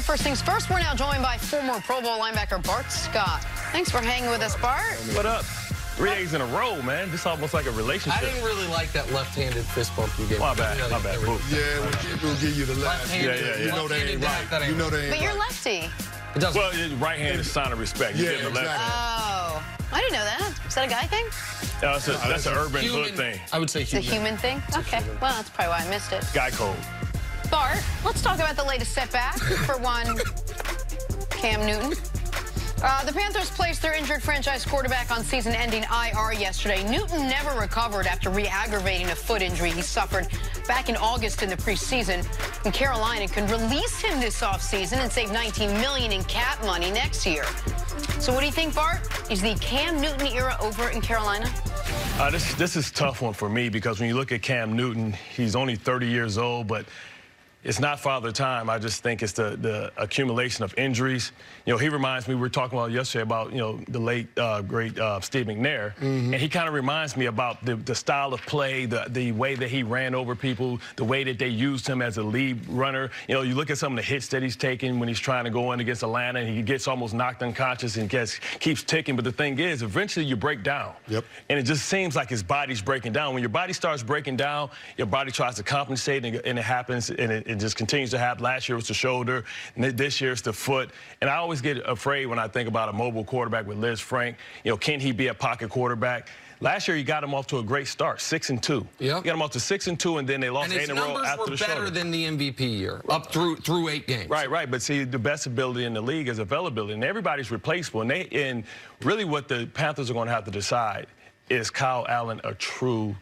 Here, first things first, we're now joined by former Pro Bowl linebacker Bart Scott. Thanks for hanging with us, Bart. What up? 3 days in a row, man. This is almost like a relationship. I didn't really like that left-handed fist bump you gave me. My bad. Yeah, when people give you the left. Yeah. You know they ain't right. You know they ain't But you're right. lefty. It doesn't. Well, right hand is a sign of respect. You Yeah, give the left exactly. Oh, I didn't know that. Is that a guy thing? That's an urban Human, hood thing. I would say It's a human. human thing? Okay, well, that's probably why I missed it. Guy code. Bart, let's talk about the latest setback for one Cam Newton. The Panthers placed their injured franchise quarterback on season-ending IR yesterday. Newton never recovered after re-aggravating a foot injury he suffered back in August in the preseason. And Carolina could release him this offseason and save $19 million in cap money next year. So what do you think, Bart? Is the Cam Newton era over in Carolina? This is a tough one for me because when you look at Cam Newton, he's only 30 years old, but it's not Father Time. I just think it's the accumulation of injuries. You know, he reminds me, we were talking about yesterday about, you know, the late, great Steve McNair. And he kind of reminds me about the style of play, the way that he ran over people, the way that they used him as a lead runner. You know, you look at some of the hits that he's taking when he's trying to go in against Atlanta, and he gets almost knocked unconscious and keeps ticking. But the thing is, eventually you break down. Yep. And it just seems like his body's breaking down. When your body starts breaking down, your body tries to compensate, and it happens, and it just continues to happen. Last year it was the shoulder, and this year it's the foot. And I always get afraid when I think about a mobile quarterback with Liz Frank. You know, can he be a pocket quarterback? Last year he got him off to a great start, 6-2. Yep. He got him off to 6-2, and then they lost 8 in a row after the shoulder. And his numbers were better than the MVP year, up through 8 games. Right. But see, the best ability in the league is availability, and everybody's replaceable. And really what the Panthers are going to have to decide is Kyle Allen a true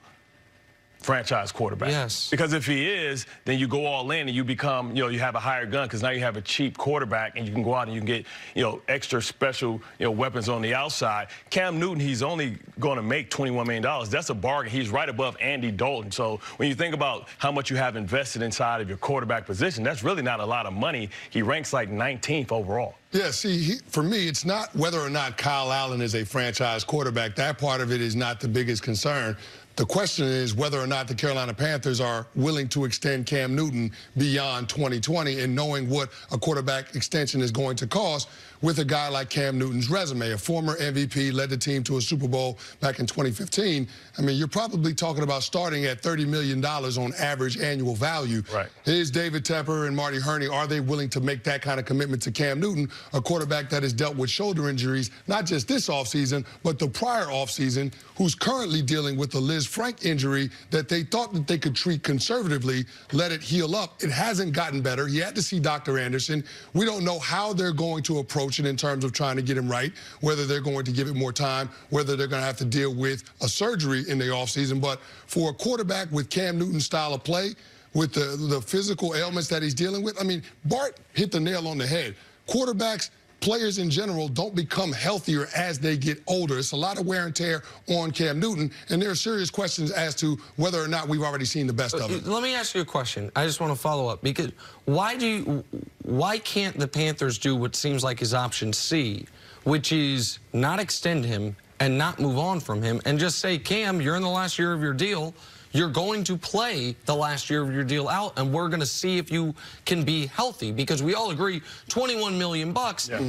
franchise quarterback? Yes. Because if he is, then you go all in and you become, you know, you have a higher gun because now you have a cheap quarterback and you can go out and you can get, you know, extra special, you know, weapons on the outside. Cam Newton, he's only going to make $21 million. That's a bargain. He's right above Andy Dalton. So when you think about how much you have invested inside of your quarterback position, that's really not a lot of money. He ranks like 19th overall. Yeah, see, for me, it's not whether or not Kyle Allen is a franchise quarterback. That part of it is not the biggest concern. The question is whether or not the Carolina Panthers are willing to extend Cam Newton beyond 2020 and knowing what a quarterback extension is going to cost with a guy like Cam Newton's resume. A former MVP, led the team to a Super Bowl back in 2015. I mean, you're probably talking about starting at $30 million on average annual value. Right. Is David Tepper and Marty Hurney, are they willing to make that kind of commitment to Cam Newton, a quarterback that has dealt with shoulder injuries, not just this offseason, but the prior offseason, who's currently dealing with the Liz Frank injury that they thought that they could treat conservatively, let it heal up. It hasn't gotten better. He had to see Dr. Anderson. We don't know how they're going to approach it in terms of trying to get him right, whether they're going to give it more time, whether they're going to have to deal with a surgery in the offseason. But for a quarterback with Cam Newton's style of play, with the physical ailments that he's dealing with, I mean, Bart hit the nail on the head. Quarterbacks, players in general, don't become healthier as they get older. It's a lot of wear and tear on Cam Newton, and there are serious questions as to whether or not we've already seen the best of it. Let me ask you a question. I just want to follow up, because why can't the Panthers do what seems like is option C, which is not extend him and not move on from him and just say, Cam, you're in the last year of your deal. You're going to play the last year of your deal out, and we're going to see if you can be healthy, because we all agree $21 million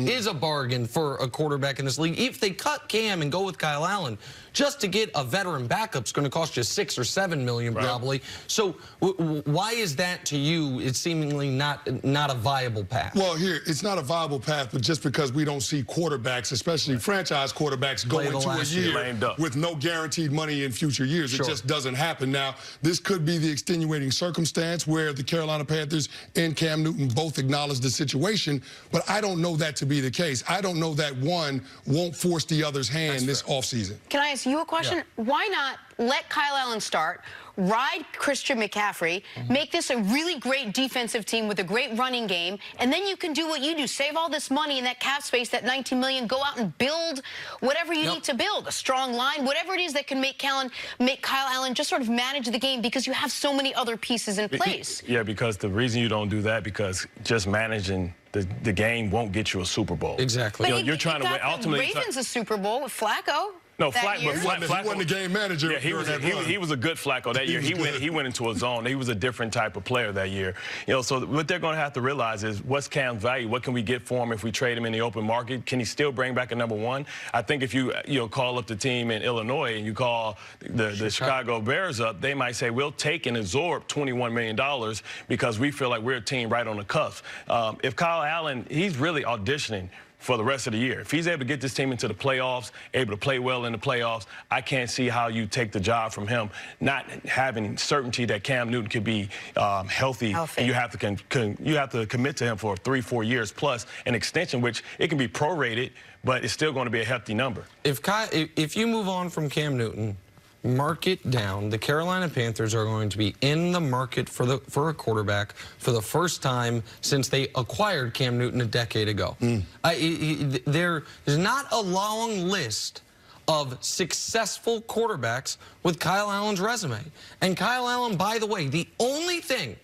is a bargain for a quarterback in this league. If they cut Cam and go with Kyle Allen, just to get a veteran backup is going to cost you $6 or $7 million probably. So why is that to you? It's seemingly not a viable path. Well, here, it's not a viable path, but just because we don't see quarterbacks, especially franchise quarterbacks, go into a year with no guaranteed money in future years. It just doesn't happen. Now, this could be the extenuating circumstance where the Carolina Panthers and Cam Newton both acknowledge the situation, but I don't know that to be the case. I don't know that one won't force the other's hand this offseason. Can I ask you a question? Yeah. Why not let Kyle Allen start, ride Christian McCaffrey, make this a really great defensive team with a great running game, and then you can do what you do, save all this money in that cap space, that $19 million, go out and build whatever you need to build, a strong line, whatever it is that can make Kyle Allen just sort of manage the game, because you have so many other pieces in place. Yeah, because the reason you don't do that, because just managing the game won't get you a Super Bowl. Exactly. But you're trying to win. Ultimately, Ravens a Super Bowl with Flacco. No, that year? He wasn't the game manager. Yeah, he was a good Flacco that year. He went into a zone. He was a different type of player that year. You know, so what they're going to have to realize is what's Cam's value? What can we get for him if we trade him in the open market? Can he still bring back a #1? I think if you call up the team in Illinois and you call the Chicago Bears up, they might say we'll take and absorb $21 million because we feel like we're a team right on the cusp. If Kyle Allen, he's really auditioning for the rest of the year. If he's able to get this team into the playoffs, able to play well in the playoffs, I can't see how you take the job from him, not having certainty that Cam Newton could be healthy. And you have to commit to him for 3-4 years plus an extension, which it can be prorated, but it's still going to be a hefty number. If you move on from Cam Newton, mark it down. The Carolina Panthers are going to be in the market for a quarterback for the first time since they acquired Cam Newton a decade ago. There's not a long list of successful quarterbacks with Kyle Allen's resume. And Kyle Allen, by the way, the only thing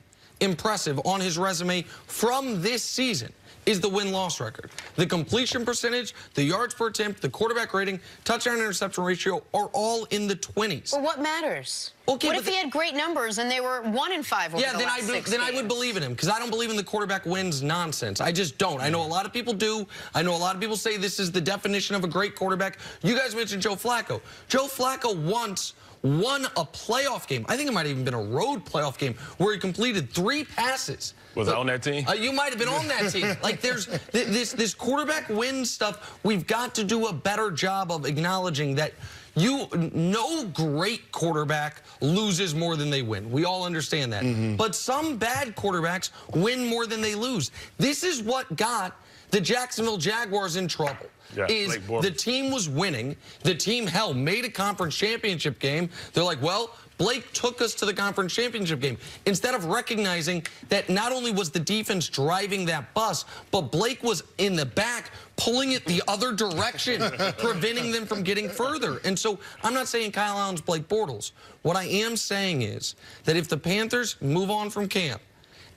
impressive on his resume from this season is the win-loss record. The completion percentage, the yards per attempt, the quarterback rating, touchdown-interception ratio are all in the 20s. Well, what matters? Okay, what if he had great numbers and they were 1-5 over the last 6 games? Then I would believe in him, because I don't believe in the quarterback wins nonsense. I just don't. I know a lot of people do. I know a lot of people say this is the definition of a great quarterback. You guys mentioned Joe Flacco. Joe Flacco once won a playoff game. I think it might have even been a road playoff game where he completed 3 passes. Was I on that team? You might have been on that team. Like, there's this quarterback win stuff. We've got to do a better job of acknowledging that no great quarterback loses more than they win. We all understand that. But some bad quarterbacks win more than they lose. This is what got the Jacksonville Jaguars in trouble. Is the team was winning. The team, made a conference championship game. They're like, well, Blake took us to the conference championship game. Instead of recognizing that not only was the defense driving that bus, but Blake was in the back pulling it the other direction, preventing them from getting further. And so I'm not saying Kyle Allen's Blake Bortles. What I am saying is that if the Panthers move on from Cam,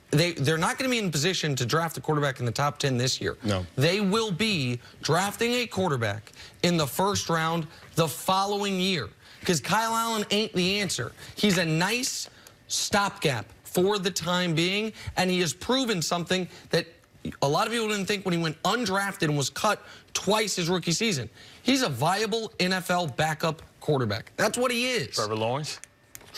they're not going to be in position to draft a quarterback in the top 10 this year. No. They will be drafting a quarterback in the first round the following year, because Kyle Allen ain't the answer. He's a nice stopgap for the time being, and he has proven something that a lot of people didn't think when he went undrafted and was cut twice his rookie season. He's a viable NFL backup quarterback. That's what he is. Trevor Lawrence?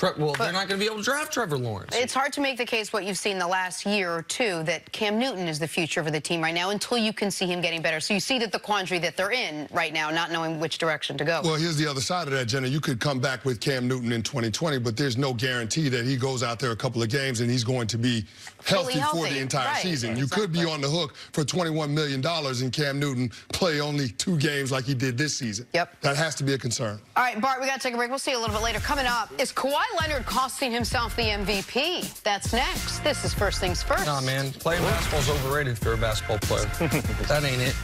Well, they're not going to be able to draft Trevor Lawrence. It's hard to make the case what you've seen the last year or two that Cam Newton is the future for the team right now until you can see him getting better. So you see that the quandary that they're in right now, not knowing which direction to go. Well, here's the other side of that, Jenna. You could come back with Cam Newton in 2020, but there's no guarantee that he goes out there a couple of games and he's going to be healthy for the entire season. You could be on the hook for $21 million and Cam Newton play only 2 games like he did this season. Yep. That has to be a concern. All right, Bart, we got to take a break. We'll see you a little bit later. Coming up, is Kawhi Leonard costing himself the MVP? That's next. This is First Things First. Nah, man. Playing basketball's overrated for a basketball player. That ain't it.